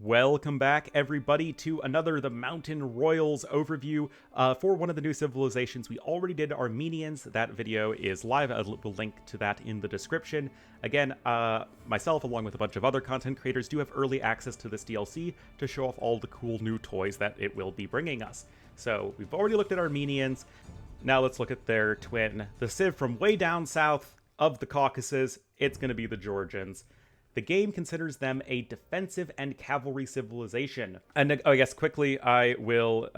Welcome back, everybody, to another The Mountain Royals overview for one of the new civilizations. We already did Armenians. That video is live. I will link to that in the description. Again, myself, along with a bunch of other content creators, do have early access to this DLC to show off all the cool new toys that it will be bringing us. So we've already looked at Armenians. Now let's look at their twin, the Civ from way down south of the Caucasus. It's going to be the Georgians. The game considers them a defensive and cavalry civilization. And I guess quickly, I will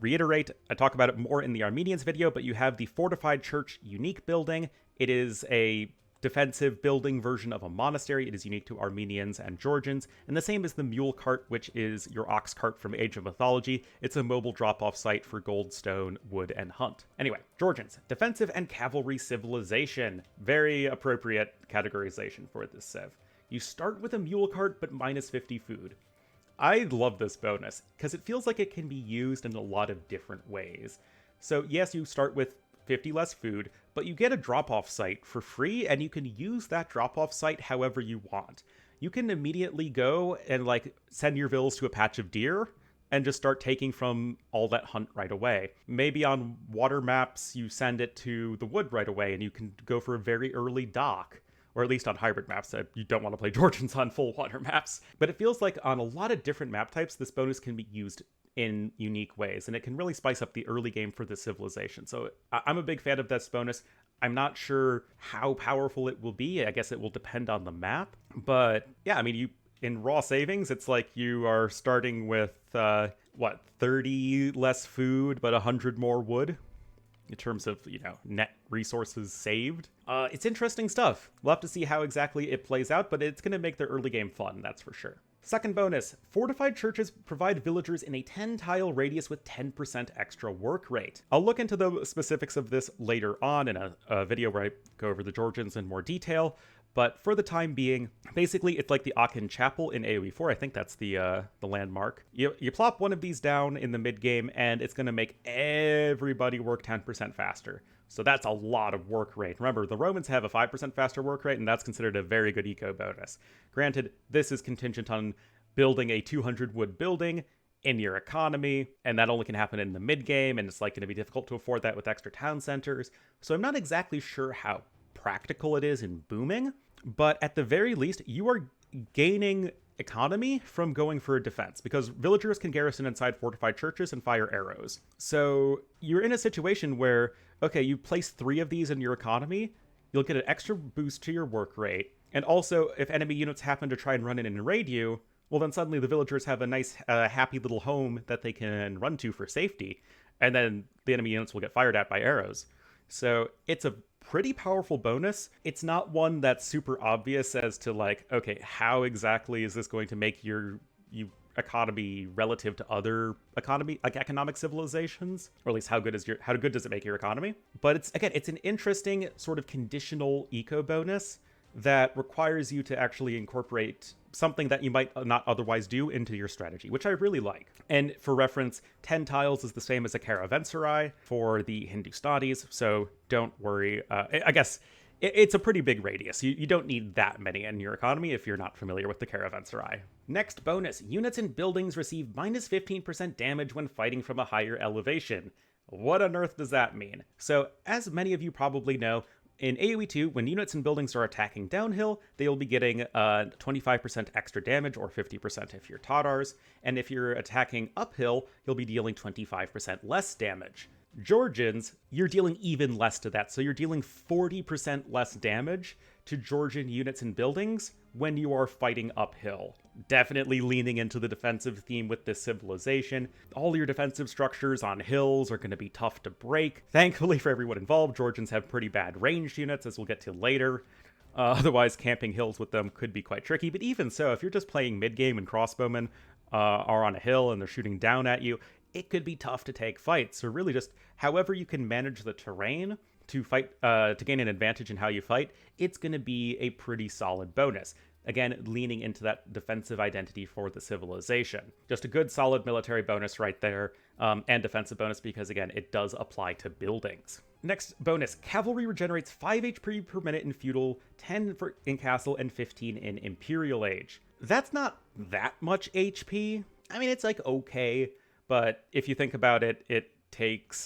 reiterate, I talk about it more in the Armenians video, but you have the Fortified Church unique building. It is a defensive building version of a monastery. It is unique to Armenians and Georgians. And the same as the Mule Cart, which is your ox cart from Age of Mythology. It's a mobile drop-off site for gold, stone, wood, and hunt. Anyway, Georgians, defensive and cavalry civilization. Very appropriate categorization for this civ. You start with a mule cart, but minus 50 food. I love this bonus, because it feels like it can be used in a lot of different ways. So yes, you start with 50 less food, but you get a drop-off site for free, and you can use that drop-off site however you want. You can immediately go and send your villas to a patch of deer, and just start taking from all that hunt right away. Maybe on water maps, you send it to the wood right away, and you can go for a very early dock. Or at least on hybrid maps that you don't want to play Georgians on full water maps. But it feels like on a lot of different map types, this bonus can be used in unique ways, and it can really spice up the early game for this civilization. So I'm a big fan of this bonus. I'm not sure how powerful it will be. I guess it will depend on the map. But yeah, I mean, in raw savings, it's like you are starting with, 30 less food, but 100 more wood? In terms of, net resources saved. It's interesting stuff. We'll have to see how exactly it plays out, but it's going to make the early game fun, that's for sure. Second bonus, fortified churches provide villagers in a 10-tile radius with 10% extra work rate. I'll look into the specifics of this later on in a video where I go over the Georgians in more detail, but for the time being, basically it's like the Akin Chapel in AoE4. I think that's the landmark. You plop one of these down in the mid-game, and it's going to make everybody work 10% faster. So that's a lot of work rate. Remember, the Romans have a 5% faster work rate, and that's considered a very good eco bonus. Granted, this is contingent on building a 200 wood building in your economy, and that only can happen in the mid-game, and it's going to be difficult to afford that with extra town centers. So I'm not exactly sure how practical it is in booming, but at the very least, you are gaining economy from going for a defense, because villagers can garrison inside fortified churches and fire arrows. So you're in a situation where, okay, you place 3 of these in your economy, you'll get an extra boost to your work rate, and also if enemy units happen to try and run in and raid you, well then suddenly the villagers have a nice happy little home that they can run to for safety, and then the enemy units will get fired at by arrows. So it's a pretty powerful bonus. It's not one that's super obvious as to okay, how exactly is this going to make your economy relative to other economic civilizations, or at least how good does it make your economy? But it's an interesting sort of conditional eco bonus that requires you to actually incorporate something that you might not otherwise do into your strategy, which I really like. And for reference, 10 tiles is the same as a caravanserai for the Hindustanis, so don't worry. I guess it's a pretty big radius. You don't need that many in your economy if you're not familiar with the caravanserai. Next bonus, units and buildings receive minus 15% damage when fighting from a higher elevation. What on earth does that mean? So, as many of you probably know, in AoE2, when units and buildings are attacking downhill, they will be getting 25% extra damage, or 50% if you're Tatars, and if you're attacking uphill, you'll be dealing 25% less damage. Georgians, you're dealing even less to that, so you're dealing 40% less damage to Georgian units and buildings when you are fighting uphill. Definitely leaning into the defensive theme with this civilization. All your defensive structures on hills are going to be tough to break. Thankfully for everyone involved, Georgians have pretty bad ranged units, as we'll get to later. Otherwise, camping hills with them could be quite tricky, but even so, if you're just playing mid-game and crossbowmen are on a hill and they're shooting down at you, it could be tough to take fights. So really just however you can manage the terrain to fight, to gain an advantage in how you fight, it's going to be a pretty solid bonus. Again, leaning into that defensive identity for the civilization. Just a good solid military bonus right there, and defensive bonus because, again, it does apply to buildings. Next bonus, cavalry regenerates 5 HP per minute in feudal, 10 in castle, and 15 in imperial age. That's not that much HP. I mean, it's like okay, but if you think about it, it takes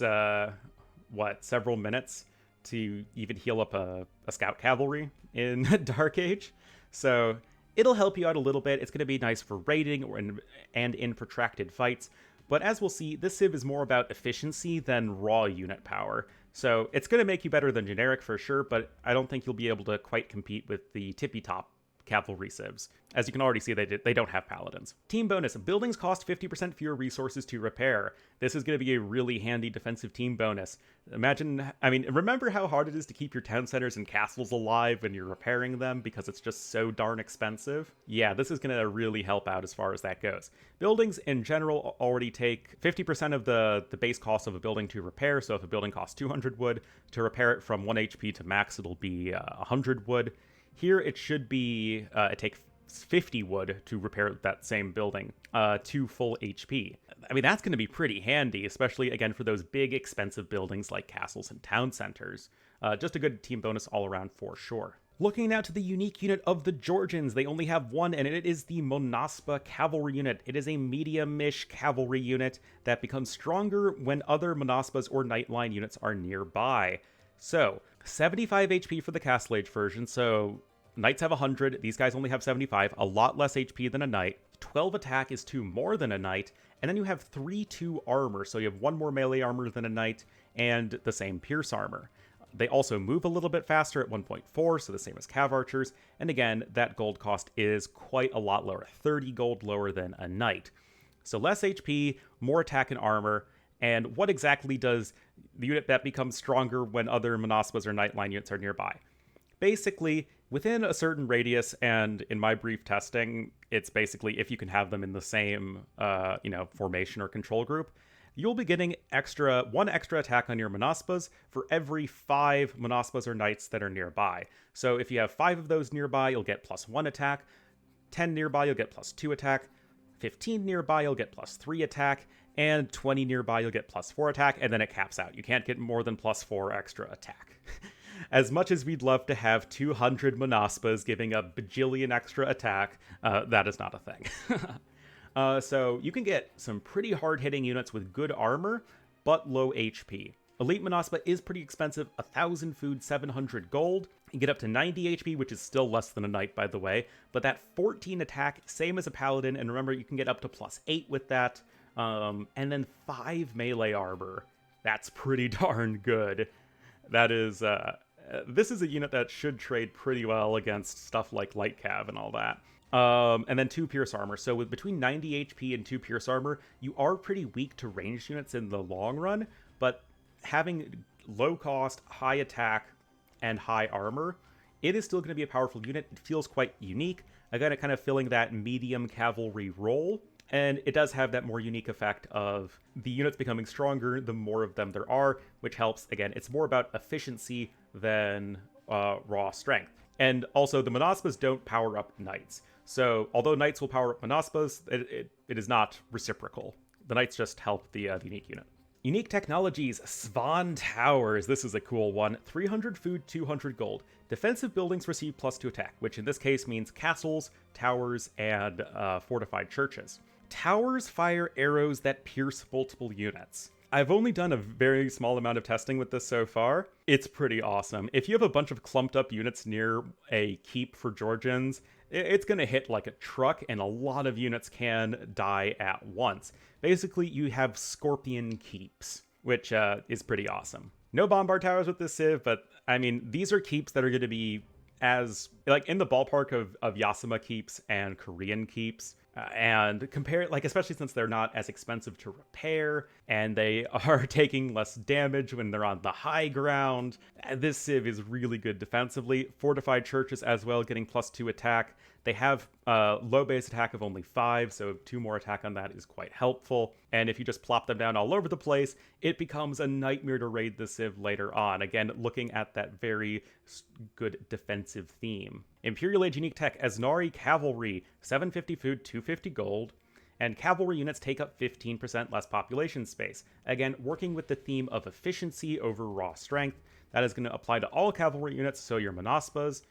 several minutes to even heal up a scout cavalry in Dark Age. So it'll help you out a little bit. It's going to be nice for raiding and in protracted fights. But as we'll see, this Civ is more about efficiency than raw unit power. So it's going to make you better than generic for sure, but I don't think you'll be able to quite compete with the tippy-top cavalry civs. As you can already see, they don't have paladins. Team bonus. Buildings cost 50% fewer resources to repair. This is going to be a really handy defensive team bonus. Remember how hard it is to keep your town centers and castles alive when you're repairing them because it's just so darn expensive? Yeah, this is going to really help out as far as that goes. Buildings in general already take 50% of the base cost of a building to repair, so if a building costs 200 wood, to repair it from 1 HP to max, it'll be 100 wood. Here it should be, it takes 50 wood to repair that same building to full HP. I mean, that's going to be pretty handy, especially, again, for those big, expensive buildings like castles and town centers. Just a good team bonus all around for sure. Looking now to the unique unit of the Georgians, they only have one, and it is the Monaspa cavalry unit. It is a medium-ish cavalry unit that becomes stronger when other Monaspas or Nightline units are nearby. So, 75 HP for the Castle Age version, so Knights have 100, these guys only have 75, a lot less HP than a Knight. 12 attack is 2 more than a Knight, and then you have 3-2 armor, so you have 1 more melee armor than a Knight, and the same pierce armor. They also move a little bit faster at 1.4, so the same as cav archers, and again, that gold cost is quite a lot lower, 30 gold lower than a Knight. So less HP, more attack and armor, and what exactly does the unit that becomes stronger when other Monaspas or Nightline units are nearby? Basically, within a certain radius, and in my brief testing, it's basically if you can have them in the same, formation or control group, you'll be getting one extra attack on your Monaspas for every 5 Monaspas or Knights that are nearby. So if you have 5 of those nearby, you'll get +1 attack, 10 nearby, you'll get +2 attack, 15 nearby, you'll get +3 attack, and 20 nearby, you'll get +4 attack, and then it caps out. You can't get more than +4 extra attack. As much as we'd love to have 200 Monaspas giving a bajillion extra attack, that is not a thing. So you can get some pretty hard-hitting units with good armor, but low HP. Elite Monaspa is pretty expensive, 1,000 food, 700 gold. You get up to 90 HP, which is still less than a Knight, by the way, but that 14 attack, same as a Paladin, and remember, you can get up to +8 with that, and then 5 melee armor. That's pretty darn good. That is, this is a unit that should trade pretty well against stuff like Light Cav and all that. And then 2 pierce armor. So with between 90 HP and 2 pierce armor, you are pretty weak to ranged units in the long run, but having low cost, high attack, and high armor, it is still going to be a powerful unit. It feels quite unique. Again, it kind of filling that medium cavalry role. And it does have that more unique effect of the units becoming stronger the more of them there are, which helps. Again, it's more about efficiency than raw strength. And also, the Monaspas don't power up Knights. So, although Knights will power up Monaspas, it is not reciprocal. The Knights just help the unique unit. Unique technologies, Svan Towers. This is a cool one. 300 food, 200 gold. Defensive buildings receive +2 attack, which in this case means castles, towers, and fortified churches. Towers fire arrows that pierce multiple units. I've only done a very small amount of testing with this so far. It's pretty awesome. If you have a bunch of clumped up units near a keep for Georgians, it's going to hit like a truck, and a lot of units can die at once. Basically, you have scorpion keeps, which is pretty awesome. No bombard towers with this civ, but I mean, these are keeps that are going to be as, like, in the ballpark of Yasuma keeps and Korean keeps. And compare, like, especially since they're not as expensive to repair, and they are taking less damage when they're on the high ground. This civ is really good defensively. Fortified churches as well, getting +2 attack. They have low base attack of only 5, so 2 more attack on that is quite helpful. And if you just plop them down all over the place, it becomes a nightmare to raid the civ later on. Again, looking at that very good defensive theme. Imperial Age unique tech, Asnari Cavalry, 750 food, 250 gold. And cavalry units take up 15% less population space. Again, working with the theme of efficiency over raw strength. That is going to apply to all cavalry units, so your Monaspas,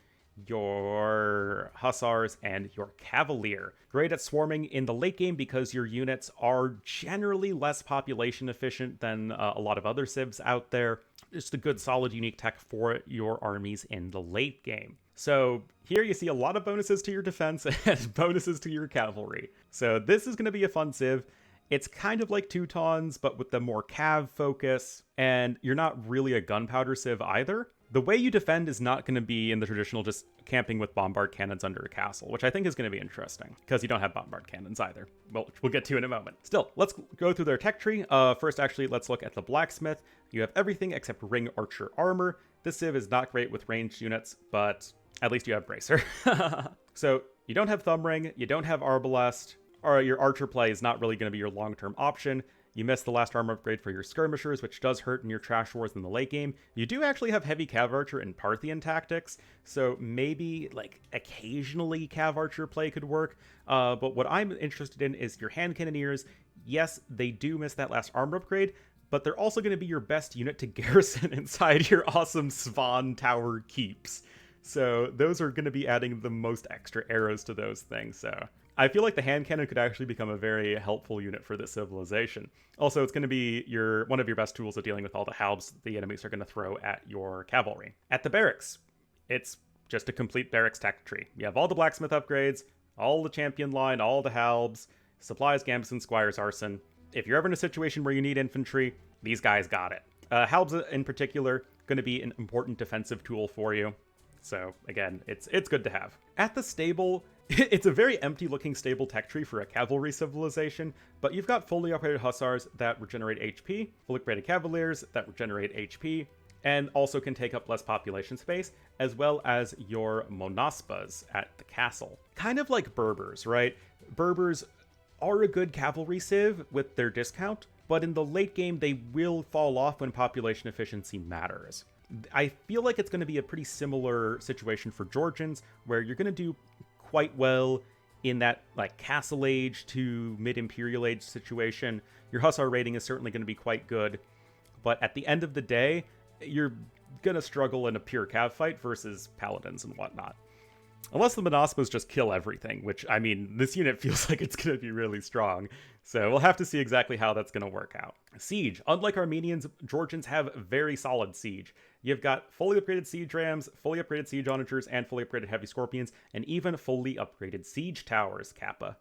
your hussars, and your cavalier. Great at swarming in the late game because your units are generally less population efficient than a lot of other civs out there. Just a good, solid, unique tech for your armies in the late game. So here you see a lot of bonuses to your defense and bonuses to your cavalry. So this is going to be a fun civ. It's kind of like Teutons, but with the more cav focus, and you're not really a gunpowder civ either. The way you defend is not going to be in the traditional just camping with bombard cannons under a castle, which I think is going to be interesting, because you don't have bombard cannons either. Well, we'll get to in a moment. Still, let's go through their tech tree. First, actually, let's look at the blacksmith. You have everything except ring archer armor. This civ is not great with ranged units, but at least you have bracer. So you don't have thumb ring, you don't have arbalest, or your archer play is not really going to be your long-term option. You missed the last armor upgrade for your skirmishers, which does hurt in your trash wars in the late game. You do actually have heavy cav archer and Parthian tactics, so maybe like occasionally cav archer play could work. But what I'm interested in is your hand cannoneers. Yes, they do miss that last armor upgrade, but they're also going to be your best unit to garrison inside your awesome Svan Tower keeps. So those are going to be adding the most extra arrows to those things. So I feel like the hand cannon could actually become a very helpful unit for this civilization. Also, it's going to be one of your best tools of dealing with all the halbs the enemies are going to throw at your cavalry. At the barracks, it's just a complete barracks tech tree. You have all the blacksmith upgrades, all the champion line, all the halbs, supplies, gambits, squires, arson. If you're ever in a situation where you need infantry, these guys got it. Halbs in particular, going to be an important defensive tool for you. So again, it's good to have. At the stable, it's a very empty looking stable tech tree for a cavalry civilization, but you've got fully upgraded hussars that regenerate HP, fully upgraded cavaliers that regenerate HP, and also can take up less population space, as well as your Monaspas at the castle. Kind of like Berbers, right? Berbers are a good cavalry civ with their discount, but in the late game they will fall off when population efficiency matters. I feel like it's going to be a pretty similar situation for Georgians, where you're going to do quite well in that like Castle Age to mid-Imperial Age situation. Your Hussar rating is certainly going to be quite good, but at the end of the day, you're going to struggle in a pure cav fight versus Paladins and whatnot. Unless the Monaspas just kill everything, which, I mean, this unit feels like it's going to be really strong. So we'll have to see exactly how that's going to work out. Siege. Unlike Armenians, Georgians have very solid siege. You've got fully upgraded siege rams, fully upgraded siege onagers, and fully upgraded heavy scorpions, and even fully upgraded siege towers, Kappa.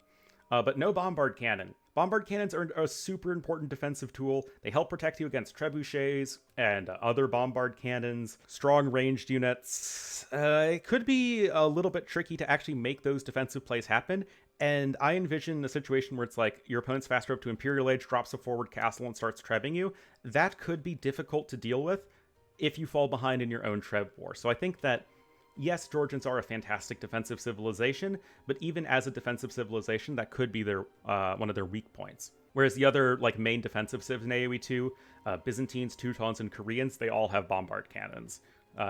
But no bombard cannon. Bombard cannons are a super important defensive tool. They help protect you against trebuchets and other bombard cannons, strong ranged units. It could be a little bit tricky to actually make those defensive plays happen, and I envision a situation where it's like your opponent's faster up to Imperial Age, drops a forward castle, and starts trebbing you. That could be difficult to deal with if you fall behind in your own treb war. So I think that yes, Georgians are a fantastic defensive civilization, but even as a defensive civilization, that could be their one of their weak points. Whereas the other like main defensive civs in AoE2, Byzantines, Teutons, and Koreans, they all have bombard cannons.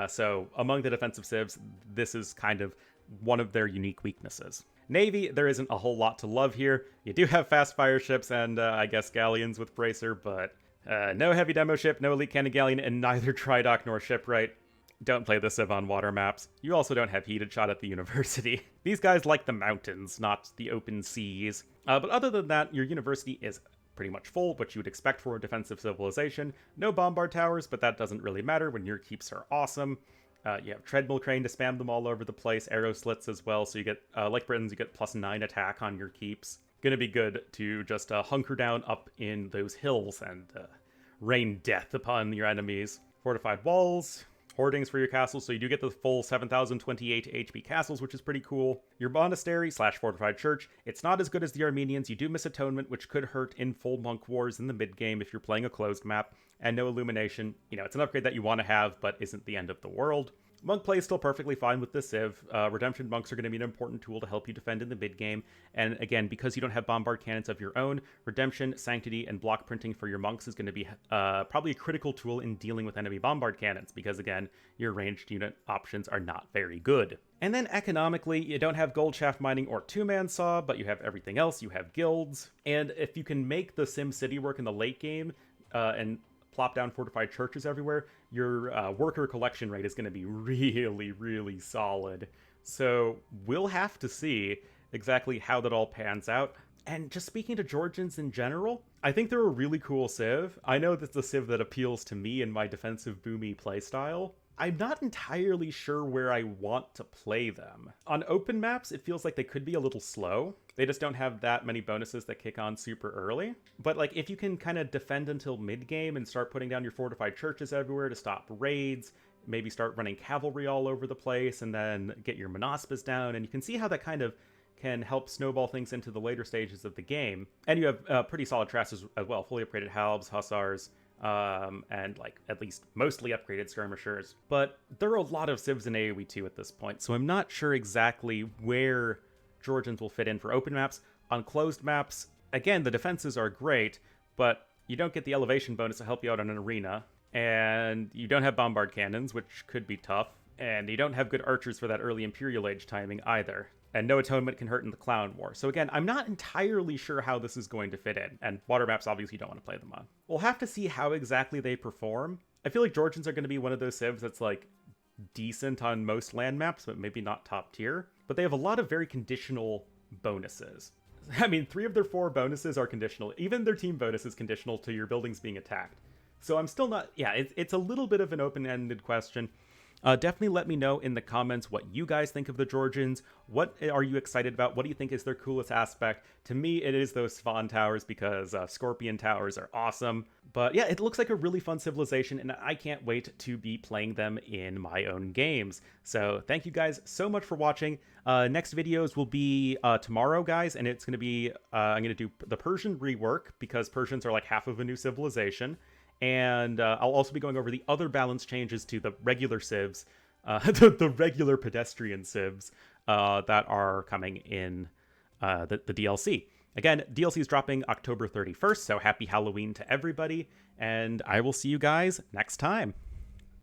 So among the defensive civs, this is kind of one of their unique weaknesses. Navy, there isn't a whole lot to love here. You do have fast fire ships and I guess galleons with bracer, but no heavy demo ship, no elite cannon galleon, and neither Tridoc nor shipwright. Don't play the civ on water maps. You also don't have heated shot at the university. These guys like the mountains, not the open seas. But other than that, your university is pretty much full, what you would expect for a defensive civilization. No bombard towers, but that doesn't really matter when your keeps are awesome. You have treadmill crane to spam them all over the place, arrow slits as well, so you get, like Britons, you get +9 attack on your keeps. Gonna be good to just hunker down up in those hills and rain death upon your enemies. Fortified walls, hoardings for your castles, so you do get the full 7,028 HP castles, which is pretty cool. Your monastery / fortified church, it's not as good as the Armenians. You do miss atonement, which could hurt in full monk wars in the mid-game if you're playing a closed map, and no illumination. You know, it's an upgrade that you want to have, but isn't the end of the world. Monk play is still perfectly fine with this civ. Redemption monks are going to be an important tool to help you defend in the mid-game. And again, because you don't have bombard cannons of your own, Redemption, Sanctity, and block printing for your monks is going to be probably a critical tool in dealing with enemy bombard cannons, because again, your ranged unit options are not very good. And then economically, you don't have gold shaft mining or two-man saw, but you have everything else. You have guilds. And if you can make the Sim City work in the late game, and plop down fortified churches everywhere, your worker collection rate is going to be really, really solid. So we'll have to see exactly how that all pans out. And just speaking to Georgians in general, I think they're a really cool civ. I know that's the civ that appeals to me and my defensive boomy playstyle. I'm not entirely sure where I want to play them. On open maps, it feels like they could be a little slow. They just don't have that many bonuses that kick on super early. But like, if you can kind of defend until mid-game and start putting down your fortified churches everywhere to stop raids, maybe start running cavalry all over the place, and then get your Monaspas down, and you can see how that kind of can help snowball things into the later stages of the game. And you have pretty solid trasses as well, fully upgraded halbs, hussars, and like at least mostly upgraded skirmishers. But there are a lot of civs in AoE2 at this point, so I'm not sure exactly where Georgians will fit in for open maps. On closed maps, again, the defenses are great, but you don't get the elevation bonus to help you out in an arena, and you don't have bombard cannons, which could be tough, and you don't have good archers for that early Imperial Age timing either. And no atonement can hurt in the Clown War. So again, I'm not entirely sure how this is going to fit in. And water maps, obviously, you don't want to play them on. We'll have to see how exactly they perform. I feel like Georgians are going to be one of those civs that's like decent on most land maps, but maybe not top tier. But they have a lot of very conditional bonuses. I mean, 3 of their 4 bonuses are conditional. Even their team bonus is conditional to your buildings being attacked. So I'm still not... Yeah, it's a little bit of an open-ended question. Definitely let me know in the comments what you guys think of the Georgians. What are you excited about? What do you think is their coolest aspect? To me, it is those Svan Towers, because Scorpion Towers are awesome. But yeah, it looks like a really fun civilization, and I can't wait to be playing them in my own games. So thank you guys so much for watching. Next videos will be tomorrow, guys, and it's going to be, I'm going to do the Persian rework, because Persians are like half of a new civilization. And I'll also be going over the other balance changes to the regular civs, the regular pedestrian civs that are coming in the DLC. Again, DLC is dropping October 31st, so happy Halloween to everybody, and I will see you guys next time.